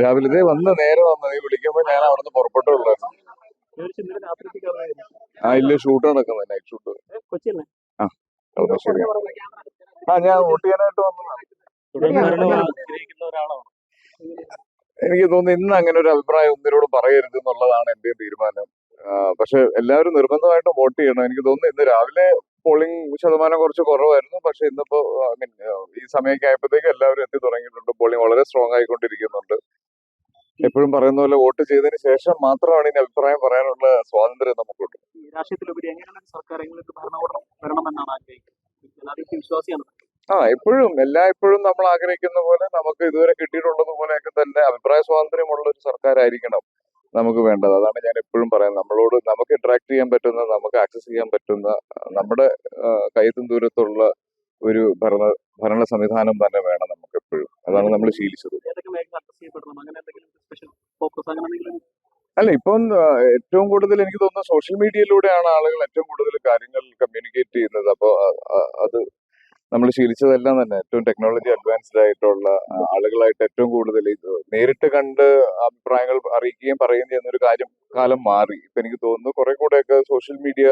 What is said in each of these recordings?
രാവിലത്തെ വന്ന് നേരെ വന്ന് നീ വിളിക്കുമ്പോ ഞാൻ അവിടെ നിന്ന് പുറപ്പെട്ടുള്ളായിരുന്നു. ഇല്ല, ഷൂട്ട് നടക്കുന്നത്, നൈറ്റ് ഷൂട്ട്. ആ കളമശ്ശേരി. ഞാൻ വോട്ട് ചെയ്യാനായിട്ട് വന്നതാണ്. എനിക്ക് തോന്നുന്നു ഇന്ന് അങ്ങനെ ഒരു അഭിപ്രായം ഒന്നിനോട് പറയരുത് എന്നുള്ളതാണ് എന്റെ തീരുമാനം. പക്ഷെ എല്ലാവരും നിർബന്ധമായിട്ടും വോട്ട് ചെയ്യണം. എനിക്ക് തോന്നുന്നു ഇന്ന് രാവിലെ പോളിംഗ് ശതമാനം കുറച്ച് കുറവായിരുന്നു. പക്ഷെ ഇന്നിപ്പോ ഈ സമയമൊക്കെ ആയപ്പോഴത്തേക്ക് എല്ലാവരും എത്തി തുടങ്ങിയിട്ടുണ്ട്. പോളിംഗ് വളരെ സ്ട്രോങ് ആയിക്കൊണ്ടിരിക്കുന്നുണ്ട്. എപ്പോഴും പറയുന്ന പോലെ വോട്ട് ചെയ്തതിന് ശേഷം മാത്രമാണ് ഇനി അഭിപ്രായം പറയാനുള്ള സ്വാതന്ത്ര്യം നമുക്കുണ്ട്. രാഷ്ട്രീയത്തിലുപരി എങ്ങനെയാണ് സർക്കാർ ഭരണകൂടം വരണമെന്നാണ് ആഗ്രഹിക്കുന്നത്? വിശ്വാസിയാണ്. എപ്പോഴും എല്ലായ്പ്പോഴും നമ്മൾ ആഗ്രഹിക്കുന്ന പോലെ നമുക്ക് ഇതുവരെ കിട്ടിയിട്ടുള്ളത് പോലെയൊക്കെ തന്നെ അഭിപ്രായ സ്വാതന്ത്ര്യമുള്ള ഒരു സർക്കാരായിരിക്കണം നമുക്ക് വേണ്ടത്. അതാണ് ഞാൻ എപ്പോഴും പറയുന്നത്. നമ്മളോട് നമുക്ക് ഇന്ററാക്ട് ചെയ്യാൻ പറ്റുന്ന, നമുക്ക് ആക്സസ് ചെയ്യാൻ പറ്റുന്ന, നമ്മുടെ കയ്യെത്തും ദൂരത്തുള്ള ഒരു ഭരണ സംവിധാനം തന്നെ വേണം നമുക്ക് എപ്പോഴും. അതാണ് നമ്മൾ ശീലിച്ചത്. അല്ല, ഇപ്പം ഏറ്റവും കൂടുതൽ എനിക്ക് തോന്നുന്നു സോഷ്യൽ മീഡിയയിലൂടെയാണ് ആളുകൾ ഏറ്റവും കൂടുതൽ കാര്യങ്ങൾ കമ്മ്യൂണിക്കേറ്റ് ചെയ്യുന്നത്. അപ്പോൾ അത് നമ്മൾ ശീലിച്ചതെല്ലാം തന്നെ ഏറ്റവും ടെക്നോളജി അഡ്വാൻസ്ഡ് ആയിട്ടുള്ള ആളുകളായിട്ട് ഏറ്റവും കൂടുതൽ നേരിട്ട് കണ്ട് അഭിപ്രായങ്ങൾ അറിയിക്കുകയും പറയുകയും ചെയ്യുന്ന ഒരു കാലം മാറി. ഇപ്പൊ എനിക്ക് തോന്നുന്നു കുറെ കൂടെയൊക്കെ സോഷ്യൽ മീഡിയ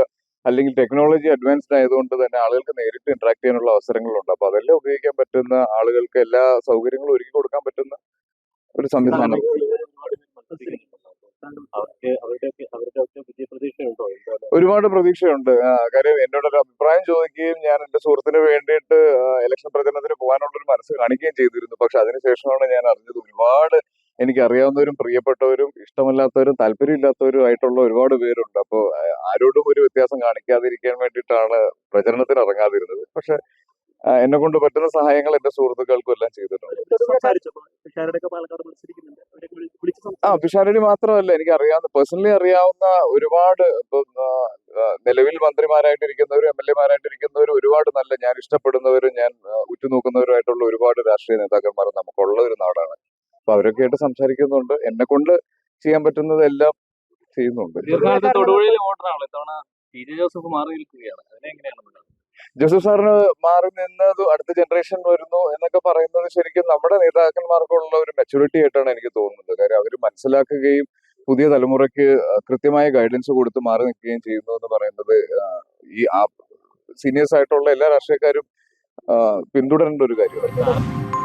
അല്ലെങ്കിൽ ടെക്നോളജി അഡ്വാൻസ്ഡ് ആയതുകൊണ്ട് തന്നെ ആളുകൾക്ക് നേരിട്ട് ഇന്ററാക്ട് ചെയ്യാനുള്ള അവസരങ്ങളുണ്ട്. അപ്പൊ അതെല്ലാം ഉപയോഗിക്കാൻ പറ്റുന്ന, ആളുകൾക്ക് എല്ലാ സൗകര്യങ്ങളും ഒരുക്കി കൊടുക്കാൻ പറ്റുന്ന ഒരു സംവിധാനം. ഒരുപാട് പ്രതീക്ഷയുണ്ട്. കാര്യം എന്നോടൊരു അഭിപ്രായം ചോദിക്കുകയും ഞാൻ എന്റെ സുഹൃത്തിന് വേണ്ടിയിട്ട് ഇലക്ഷൻ പ്രചരണത്തിന് പോകാനുള്ള ഒരു മനസ്സ് കാണിക്കുകയും ചെയ്തിരുന്നു. പക്ഷെ അതിനുശേഷമാണ് ഞാൻ അറിഞ്ഞത് ഒരുപാട് എനിക്കറിയാവുന്നവരും പ്രിയപ്പെട്ടവരും ഇഷ്ടമല്ലാത്തവരും താല്പര്യമില്ലാത്തവരും ആയിട്ടുള്ള ഒരുപാട് പേരുണ്ട്. അപ്പോൾ ആരോടും ഒരു വ്യത്യാസം കാണിക്കാതിരിക്കാൻ വേണ്ടിയിട്ടാണ് പ്രചരണത്തിന് ഇറങ്ങാതിരുന്നത്. പക്ഷെ എന്നെ കൊണ്ട് പറ്റുന്ന സഹായങ്ങൾ എന്റെ സുഹൃത്തുക്കൾക്കും എല്ലാം ചെയ്തിട്ടുണ്ട്. പിഷാരടി മാത്രമല്ല, എനിക്ക് അറിയാവുന്ന, പേഴ്സണലി അറിയാവുന്ന ഒരുപാട് നിലവിൽ മന്ത്രിമാരായിട്ടിരിക്കുന്നവരും MLA-മാരായിട്ടിരിക്കുന്നവരും ഒരുപാട് നല്ല, ഞാൻ ഇഷ്ടപ്പെടുന്നവരും ഞാൻ ഉറ്റുനോക്കുന്നവരുമായിട്ടുള്ള ഒരുപാട് രാഷ്ട്രീയ നേതാക്കന്മാർ നമുക്കുള്ള ഒരു നാടാണ്. അപ്പൊ അവരൊക്കെ ആയിട്ട് സംസാരിക്കുന്നുണ്ട്. എന്നെ കൊണ്ട് ചെയ്യാൻ പറ്റുന്നതെല്ലാം ചെയ്യുന്നുണ്ട്. ജോസഫ് സാറിന് മാറി നിന്നത് അടുത്ത ജനറേഷൻ വരുന്നു എന്നൊക്കെ പറയുന്നത് ശരിക്കും നമ്മുടെ നേതാക്കന്മാർക്കുള്ള ഒരു മെച്ചൂരിറ്റി ആയിട്ടാണ് എനിക്ക് തോന്നുന്നത്. കാര്യം അവർ മനസ്സിലാക്കുകയും പുതിയ തലമുറയ്ക്ക് കൃത്യമായ ഗൈഡൻസ് കൊടുത്ത് മാറി നിൽക്കുകയും ചെയ്യുന്നു എന്ന് പറയുന്നത് ഈ സീനിയേഴ്സ് ആയിട്ടുള്ള എല്ലാ രാഷ്ട്രീയക്കാരും പിന്തുടരേണ്ട ഒരു കാര്യമാണ്.